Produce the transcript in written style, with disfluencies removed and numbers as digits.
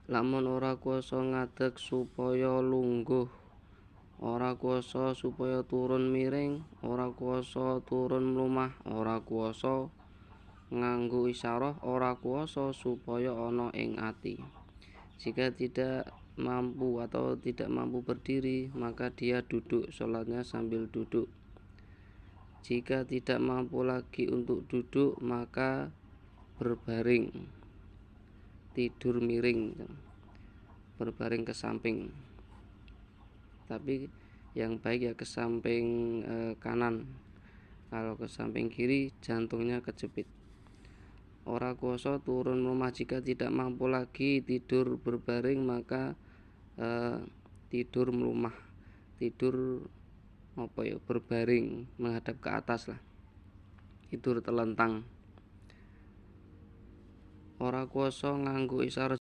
Lamun ora kuwasa ngadeg supaya lungguh, ora kuwasa supaya turun miring, ora kuwasa turun mlumah, ora kuwasa nganggo isyarah, ora kuwasa supaya ana ing ati. Jika tidak mampu atau tidak mampu berdiri, maka dia duduk, sholatnya sambil duduk. Jika tidak mampu lagi untuk duduk, maka berbaring, tidur miring, berbaring ke samping. Tapi yang baik ya ke samping kanan. Kalau ke samping kiri, jantungnya kejepit. Ora kuwasa turun rumah, jika tidak mampu lagi tidur berbaring, maka tidur melumah, tidur berbaring menghadap ke atas lah, tidur telentang. Ora kuwasa nganggo isyarah